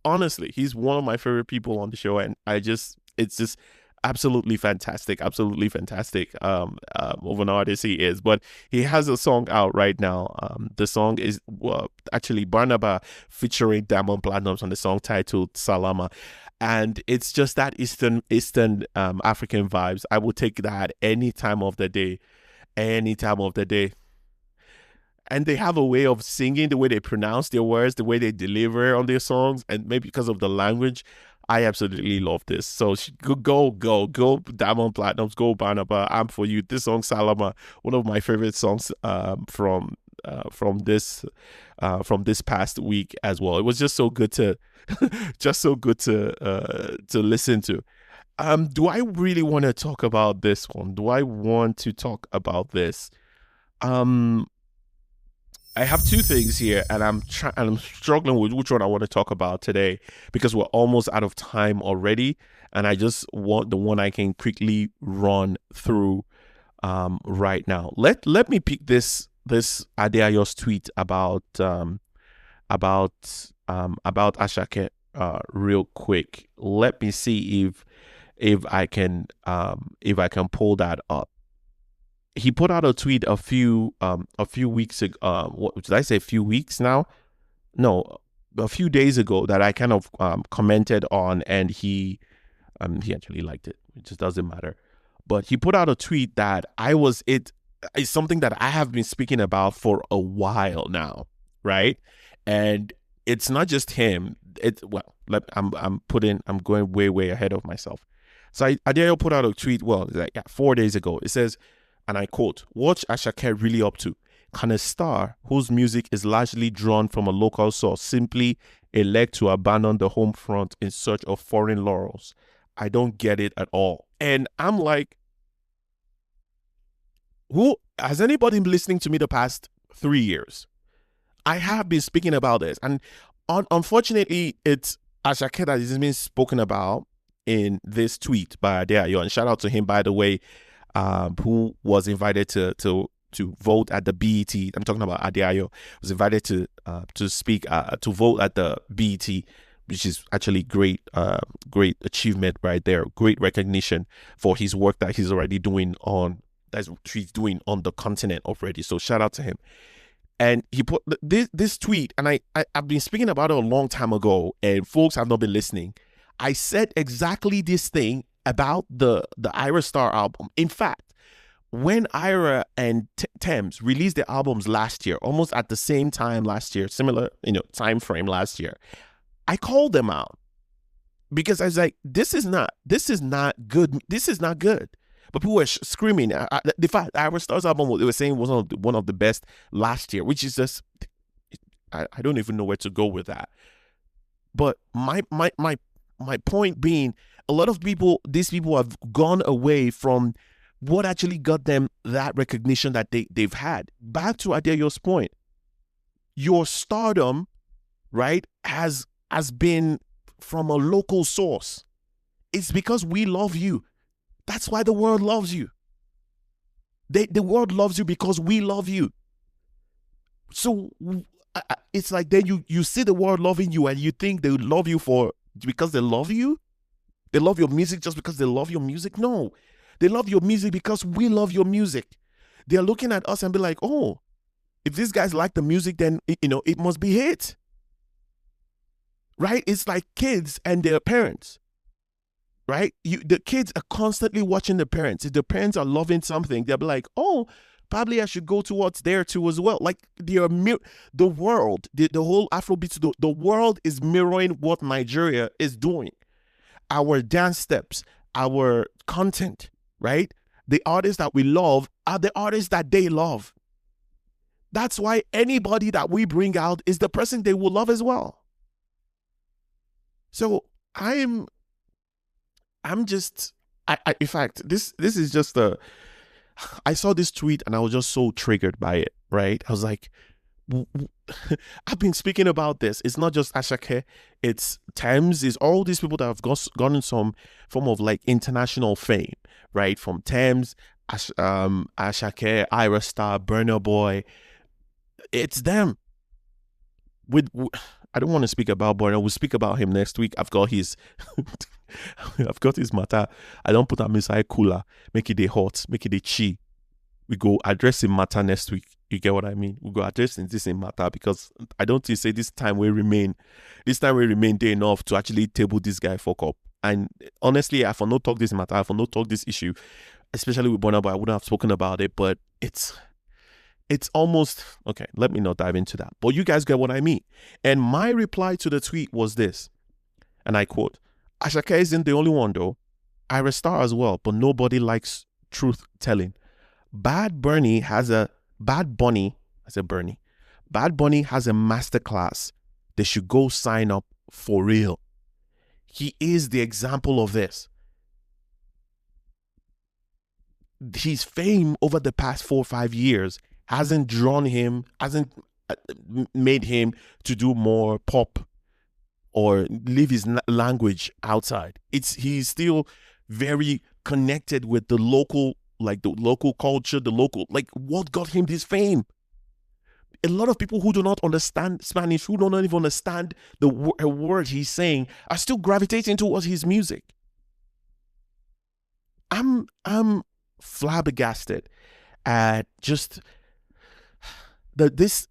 Honestly, he's one of my favorite people on the show, and it's just absolutely fantastic of an artist he is. But he has a song out right now. The song is actually Barnaba featuring Diamond Platinums on the song titled Salama, and it's just that Eastern African vibes. I will take that any time of the day. And they have a way of singing, the way they pronounce their words, the way they deliver on their songs, and maybe because of the language, I absolutely love this. So go, Diamond Platinums, go Barnaba. I'm for you. This song Salama, one of my favorite songs from this past week as well. It was just so good to to listen to. Do I really want to talk about this one? Do I want to talk about this? Um, I have two things here, and I'm struggling with which one I want to talk about today, because we're almost out of time already, and I just want the one I can quickly run through right now. Let me pick this Adeayo's tweet about Ashake real quick. Let me see if if I can pull that up. He put out a tweet a few weeks ago. What did I say? A few weeks now? No, a few days ago, that I kind of commented on, and he actually liked it. It just doesn't matter. But he put out a tweet that is something that I have been speaking about for a while now, right? And it's not just him. I'm going way ahead of myself. So Adeo put out a tweet. Well, like 4 days ago. It says, and I quote, "What's Ashake really up to? Can a star whose music is largely drawn from a local source simply elect to abandon the home front in search of foreign laurels? I don't get it at all." And I'm like, who has anybody been listening to me the past 3 years? I have been speaking about this, and unfortunately, it's Ashake that is being spoken about in this tweet by Adeayo, and shout out to him, by the way, who was invited to vote at the BET. I'm talking about Adeayo, was invited to speak to vote at the BET, which is actually great achievement right there. Great recognition for his work that he's already doing on the continent already. So shout out to him. And he put this tweet, and I've been speaking about it a long time ago, and folks have not been listening. I said exactly this thing about the Ira Star album. In fact, when Ira and Thames released their albums last year, almost at the same time last year, similar time frame last year, I called them out because I was like, this is not good. This is not good. But people were screaming. The fact Ira Star's album, they were saying, was one of the best last year, which is just, I don't even know where to go with that. But my point being, a lot of these people have gone away from what actually got them that recognition that they've had. Back to Adeyo's point, your stardom, right, has been from a local source. It's because we love you. That's why the world loves you. The world loves you because we love you. So it's like then you see the world loving you, and you think they love you because they love you? They love your music just because they love your music? No. They love your music because we love your music. They're looking at us and be like, oh, if these guys like the music, then it must be hit. Right? It's like kids and their parents. Right? The kids are constantly watching the parents. If the parents are loving something, they'll be like, oh, probably I should go towards there too as well. Like the world, the whole Afrobeats, the world is mirroring what Nigeria is doing. Our dance steps, our content, right? The artists that we love are the artists that they love. That's why anybody that we bring out is the person they will love as well. So I'm just, in fact, this is just I saw this tweet and I was just so triggered by it, right? I was like, I've been speaking about this. It's not just Ashake, it's Thames, it's all these people that have gotten some form of like international fame, right? From Thames, Ashake, Ira Star, Burner Boy. It's them. I don't want to speak about Burner. We'll speak about him next week. I've got his matter. I don't put a missile cooler, make it a hot, make it a chi. We go address him matter next week. You get what I mean? We go address this in matter because I don't think say this time we remain day enough to actually table this guy fuck up. And honestly, I for no talk this matter, I for no talk this issue, especially with Burna Boy, I wouldn't have spoken about it, but it's almost, okay, let me not dive into that. But you guys get what I mean. And my reply to the tweet was this, and I quote, Ashake isn't the only one though. Ira Star as well, but nobody likes truth telling. Bad Bunny has a masterclass. They should go sign up for real. He is the example of this. His fame over the past 4 or 5 years hasn't made him to do more pop or leave his language outside. He's still very connected with the local culture, what got him this fame. A lot of people who do not understand Spanish, who don't even understand the word he's saying, are still gravitating towards his music. I'm flabbergasted at just this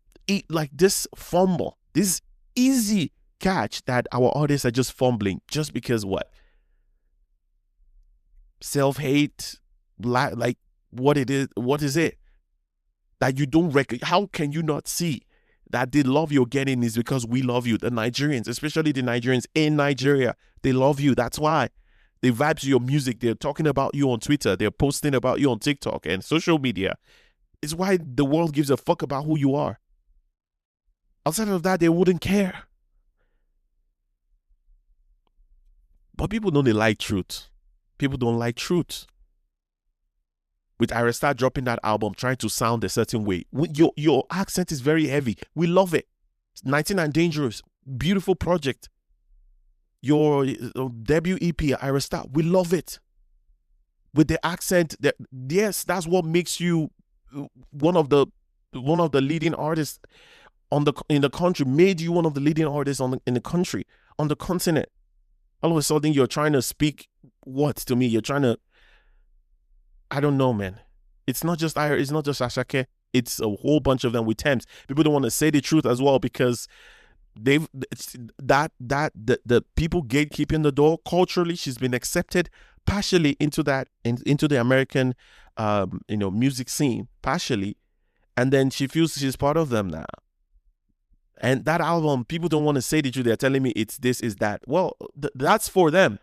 fumble, this easy catch that our artists are just fumbling just because what? Self-hate, what is it? That you don't recognize? How can you not see that the love you're getting is because we love you? The Nigerians, especially the Nigerians in Nigeria, they love you. That's why they vibe to your music. They're talking about you on Twitter. They're posting about you on TikTok and social media. It's why the world gives a fuck about who you are. Outside of that, they wouldn't care. But people don't like truth. People don't like truth. With Ira Star dropping that album, trying to sound a certain way. Your accent is very heavy. We love it. 19 and Dangerous, beautiful project. your debut EP, Ira Star, we love it. With the accent, yes, that's what makes you one of the leading artists in the country, made you one of the leading artists in the country, on the continent. All of a sudden, you're trying to speak what to me? You're trying to, I don't know, man. It's not just Ira, it's not just Ashake. It's a whole bunch of them with Thames. People don't want to say the truth as well because the people gatekeeping the door. Culturally, she's been accepted partially into the American music scene, partially, and then she feels she's part of them now. And that album, people don't want to say the truth. They're telling me it's this, is that. Well, that's for them.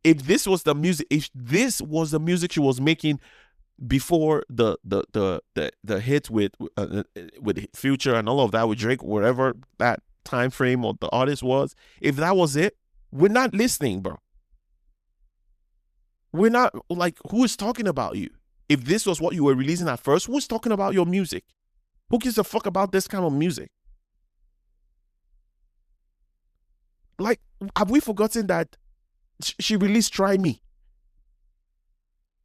If this was the music she was making before the hit with Future and all of that, with Drake, whatever that time frame or the artist was, if that was it, we're not listening, bro. We're not, like, who is talking about you? If this was what you were releasing at first, who's talking about your music? Who gives a fuck about this kind of music? Like, have we forgotten that she released Try Me,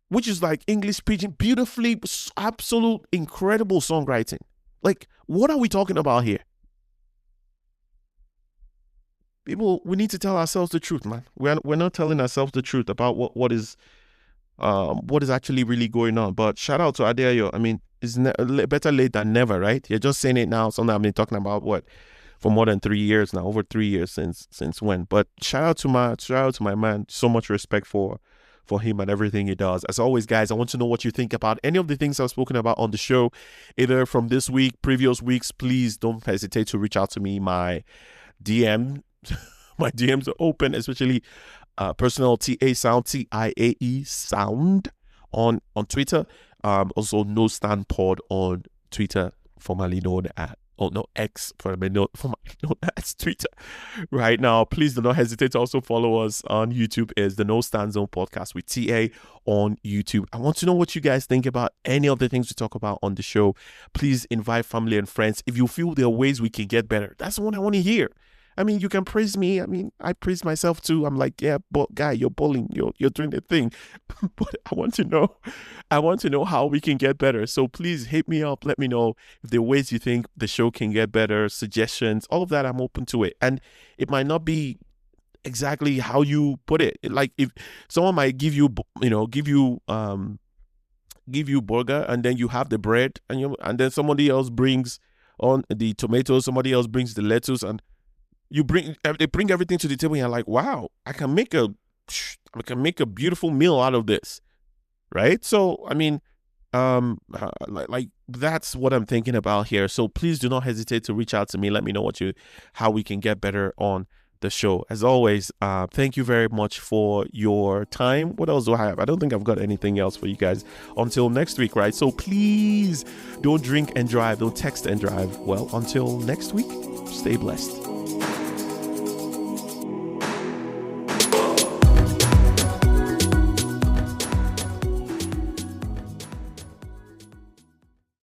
which is like English speaking, beautifully, absolute incredible songwriting. Like, what are we talking about here? People, we need to tell ourselves the truth, man. We're not telling ourselves the truth about what is actually really going on. But shout out to Adeayo. I mean, it's better late than never, right? You're just saying it now. Something I've been talking about for more than 3 years now, over 3 years since when. But shout out to my man. So much respect for him and everything he does. As always, guys, I want to know what you think about any of the things I've spoken about on the show, either from this week, previous weeks. Please don't hesitate to reach out to me. My DMs are open, especially personal TA Sound, TIAE Sound on Twitter. Also, No Stand Pod on Twitter, formerly known as X, formerly known as Twitter right now. Please do not hesitate to also follow us on YouTube. Is the No Stand Zone podcast with TA on YouTube. I want to know what you guys think about any of the things we talk about on the show. Please invite family and friends. If you feel there are ways we can get better, that's what I want to hear. I mean, you can praise me. I mean, I praise myself too. I'm like, yeah, but guy, you're bullying. You're doing the thing. But I want to know how we can get better. So please hit me up. Let me know if there are ways you think the show can get better, suggestions, all of that. I'm open to it. And it might not be exactly how you put it. Like, if someone might give you burger, and then you have the bread, and then somebody else brings on the tomatoes, somebody else brings the lettuce, and they bring everything to the table, and you're like, wow, I can make a beautiful meal out of this, right? So, I mean, like that's what I'm thinking about here. So please do not hesitate to reach out to me. Let me know how we can get better on the show. As always, thank you very much for your time. What else do I have? I don't think I've got anything else for you guys until next week, right? So please don't drink and drive, don't text and drive. Well, until next week, stay blessed.